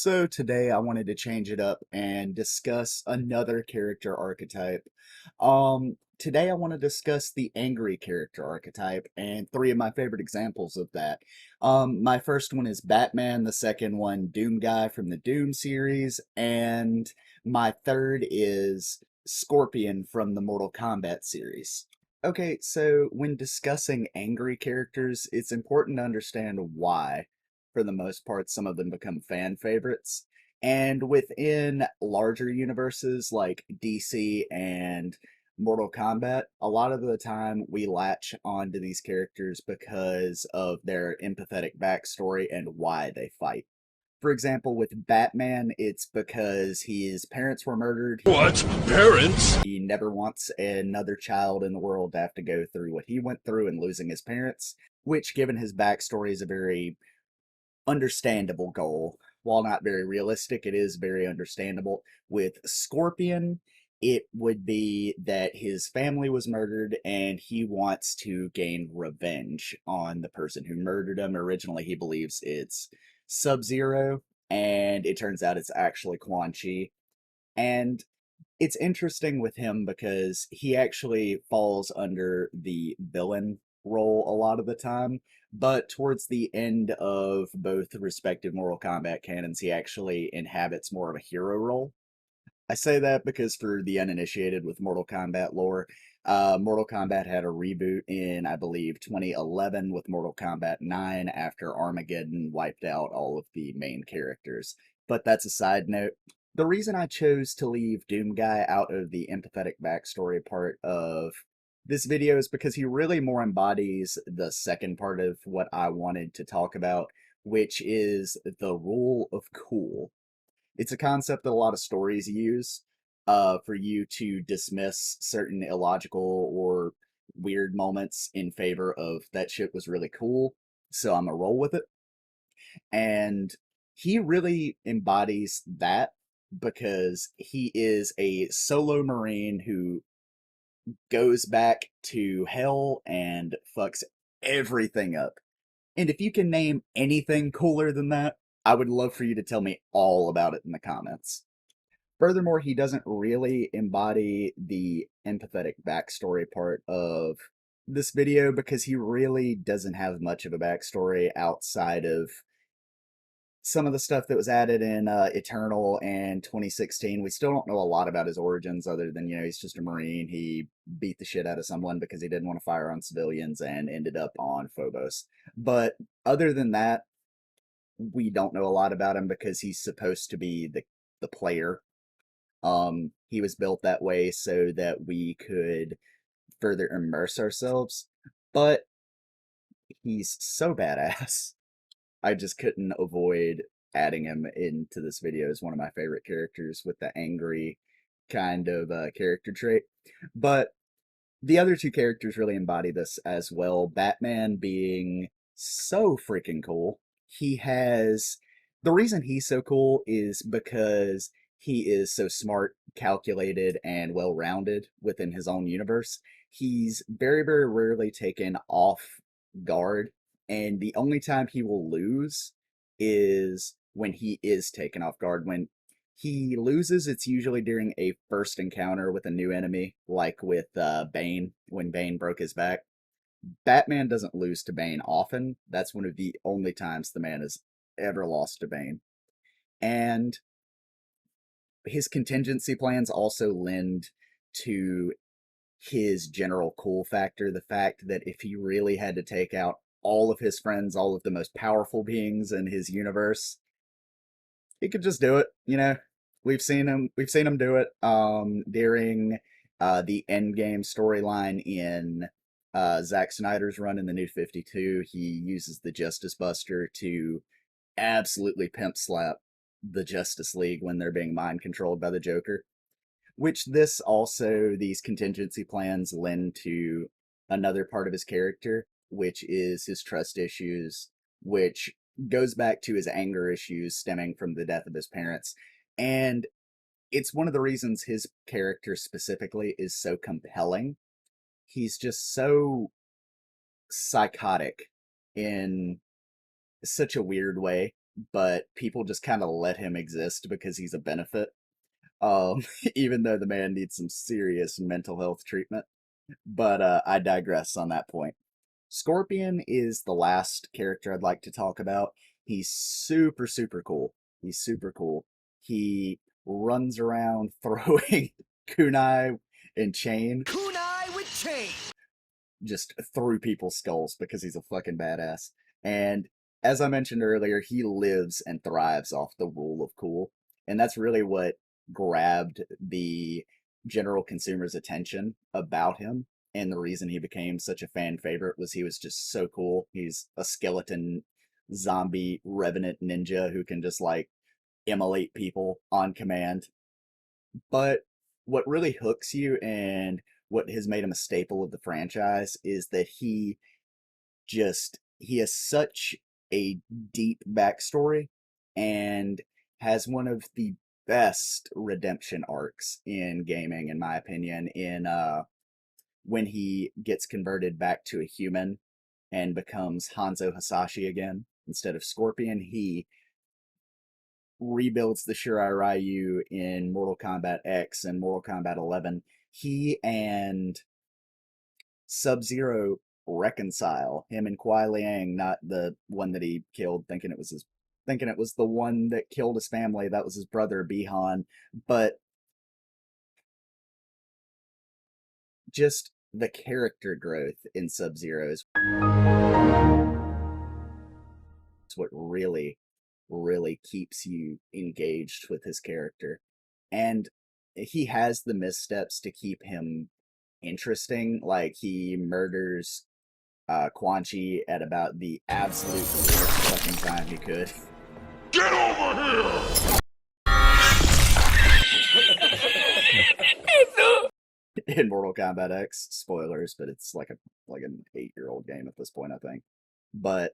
So today I wanted to change it up and discuss another character archetype. Today I want to discuss the angry character archetype and three of my favorite examples of that. My first one is Batman, the second one Doomguy from the Doom series, and my third is Scorpion from the Mortal Kombat series. Okay, so when discussing angry characters, it's important to understand why, for the most part, some of them become fan favorites. And within larger universes like DC and Mortal Kombat, a lot of the time we latch onto these characters because of their empathetic backstory and why they fight. For example, with Batman, it's because his parents were murdered. What? Parents? He never wants another child in the world to have to go through what he went through in losing his parents, which, given his backstory, is a very understandable goal. While not very realistic, it is very understandable. With Scorpion, it would be that his family was murdered and he wants to gain revenge on the person who murdered him. Originally, he believes it's Sub-Zero, and it turns out it's actually Quan Chi. And it's interesting with him because he actually falls under the villain role a lot of the time, but towards the end of both respective Mortal Kombat canons, he actually inhabits more of a hero role. I say that because for the uninitiated with Mortal Kombat lore, Mortal Kombat had a reboot in, I believe, 2011 with Mortal Kombat 9 after Armageddon wiped out all of the main characters. But that's a side note. The reason I chose to leave Doomguy out of the empathetic backstory part of this video is because he really more embodies the second part of what I wanted to talk about, which is the rule of cool. It's a concept that a lot of stories use for you to dismiss certain illogical or weird moments in favor of that shit was really cool, so I'm gonna roll with it. And he really embodies that because he is a solo Marine who goes back to hell and fucks everything up. And if you can name anything cooler than that, I would love for you to tell me all about it in the comments. Furthermore, he doesn't really embody the empathetic backstory part of this video because he really doesn't have much of a backstory outside of some of the stuff that was added in Eternal and 2016. We still don't know a lot about his origins other than, he's just a Marine. He beat the shit out of someone because he didn't want to fire on civilians and ended up on Phobos. But other than that, we don't know a lot about him because he's supposed to be the player. He was built that way so that we could further immerse ourselves, but he's so badass. I just couldn't avoid adding him into this video as one of my favorite characters with the angry kind of character trait. But the other two characters really embody this as well. Batman being so freaking cool. The reason he's so cool is because he is so smart, calculated, and well-rounded within his own universe. He's very, very rarely taken off guard, and the only time he will lose is when he is taken off guard. When he loses, it's usually during a first encounter with a new enemy, like with Bane, when Bane broke his back. Batman doesn't lose to Bane often. That's one of the only times the man has ever lost to Bane. And his contingency plans also lend to his general cool factor. The fact that if he really had to take out all of his friends, all of the most powerful beings in his universe, he could just do it. We've seen him do it during the Endgame storyline in Zack Snyder's run in the New 52. He uses the Justice Buster to absolutely pimp slap the Justice League when they're being mind controlled by the Joker. Which these contingency plans lend to another part of his character, which is his trust issues, which goes back to his anger issues stemming from the death of his parents. And it's one of the reasons his character specifically is so compelling. He's just so psychotic in such a weird way. but people just kind of let him exist because he's a benefit. Um, even though the man needs some serious mental health treatment. But I digress on that point. Scorpion is the last character I'd like to talk about. He's super, super cool. He's super cool. He runs around throwing kunai and chain Kunai with chain. just through people's skulls because he's a fucking badass. And as I mentioned earlier, he lives and thrives off the rule of cool. And that's really what grabbed the general consumer's attention about him. And the reason he became such a fan favorite was he was just so cool. He's a skeleton zombie revenant ninja who can just like immolate people on command. But what really hooks you and what has made him a staple of the franchise is that he has such a deep backstory and has one of the best redemption arcs in gaming, in my opinion, in when he gets converted back to a human and becomes Hanzo Hasashi again instead of Scorpion. He rebuilds the Shirai Ryu in Mortal Kombat X and Mortal Kombat 11. He and Sub-Zero reconcile. Him and Kuai Liang, not the one that he killed, thinking it was the one that killed his family. That was his brother Bihan. But just the character growth in Sub-Zero is what really, really keeps you engaged with his character. And he has the missteps to keep him interesting. Like he murders Quan Chi at about the absolute worst fucking time he could. Get over In Mortal Kombat X, spoilers, but it's like an 8-year-old game at this point, I think. But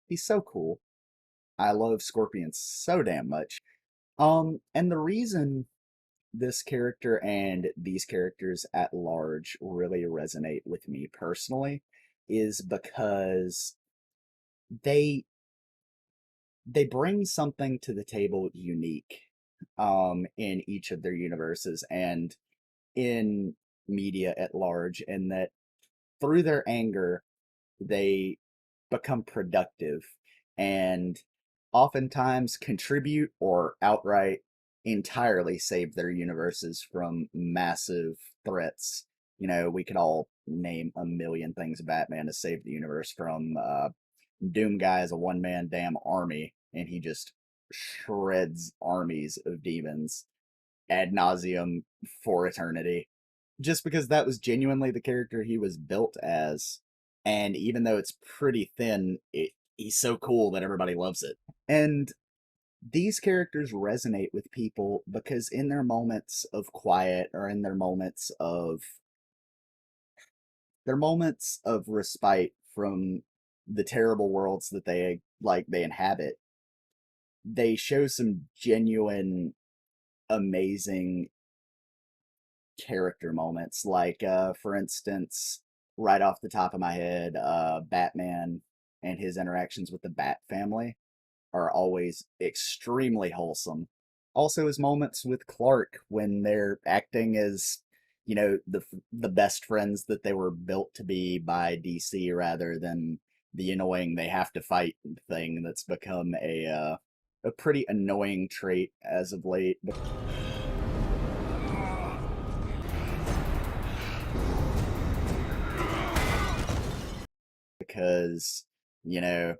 he's so cool. I love Scorpion so damn much. And the reason this character and these characters at large really resonate with me personally is because they they bring something to the table unique in each of their universes and in media at large, and that through their anger they become productive and oftentimes contribute or outright entirely save their universes from massive threats. You know, we could all name a million things Batman has saved the universe from. Doomguy is a one man damn army, and he just shreds armies of demons ad nauseum for eternity. Just because that was genuinely the character he was built as. And even though it's pretty thin, he's so cool that everybody loves it. And these characters resonate with people because in their moments of quiet or in their moments of respite from the terrible worlds that they inhabit, they show some genuine amazing character moments. Like for instance, right off the top of my head, Batman and his interactions with the Bat family are always extremely wholesome. Also, his moments with Clark when they're acting as, you know, the best friends that they were built to be by DC, rather than the annoying they have to fight thing that's become a pretty annoying trait as of late. Because, you know,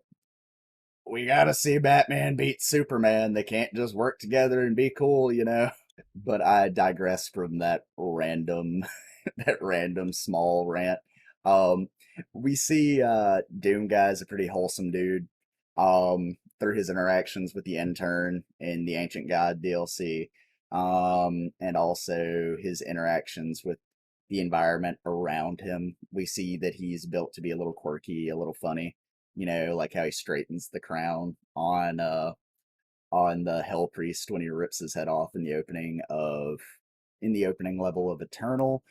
we gotta see Batman beat Superman. They can't just work together and be cool, you know. But I digress from that random, that random small rant. Um, we see Doomguy is a pretty wholesome dude. Through his interactions with the intern in the Ancient God DLC, and also his interactions with the environment around him. We see that he's built to be a little quirky, a little funny. You know, like how he straightens the crown on the Hell Priest when he rips his head off in the opening level of Eternal.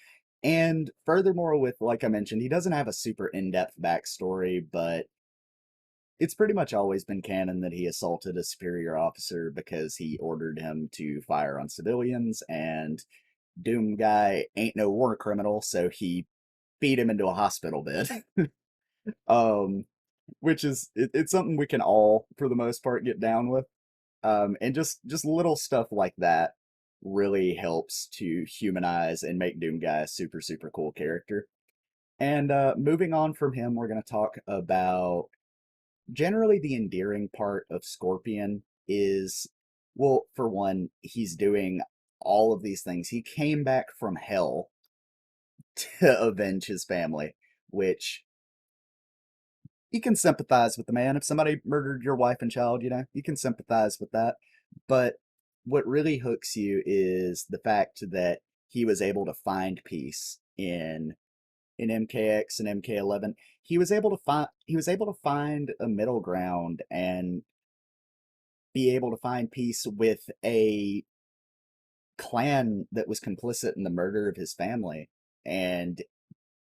And furthermore, with like I mentioned, he doesn't have a super in-depth backstory, but it's pretty much always been canon that he assaulted a superior officer because he ordered him to fire on civilians, and Doomguy ain't no war criminal, so he beat him into a hospital bed. um, which is it's something we can all, for the most part, get down with. And just little stuff like that really helps to humanize and make Doomguy a super super cool character. And moving on from him, we're going to talk about generally the endearing part of Scorpion is, well, for one, he's doing all of these things. He came back from hell to avenge his family, which you can sympathize with the man. If somebody murdered your wife and child, you can sympathize with that. But what really hooks you is the fact that he was able to find peace in MKX and MK11. He was able to find a middle ground and be able to find peace with a clan that was complicit in the murder of his family and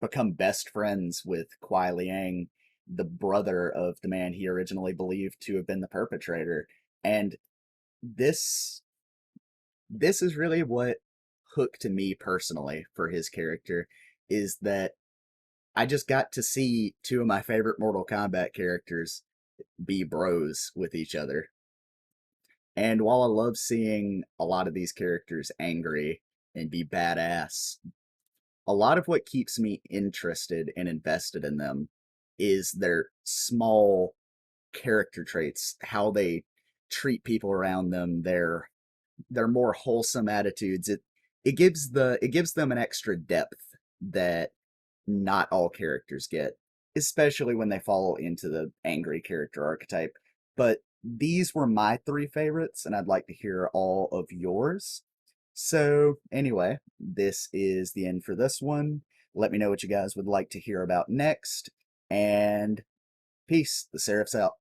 become best friends with Kuai Liang, the brother of the man he originally believed to have been the perpetrator. And this this is really what hooked me personally for his character, is that I just got to see two of my favorite Mortal Kombat characters be bros with each other. And while I love seeing a lot of these characters angry and be badass, a lot of what keeps me interested and invested in them is their small character traits, how they treat people around them, their more wholesome attitudes. It gives them an extra depth that not all characters get, especially when they fall into the angry character archetype. But these were my three favorites, and I'd like to hear all of yours. So, anyway, this is the end for this one. Let me know what you guys would like to hear about next, and peace. The Seraph's out.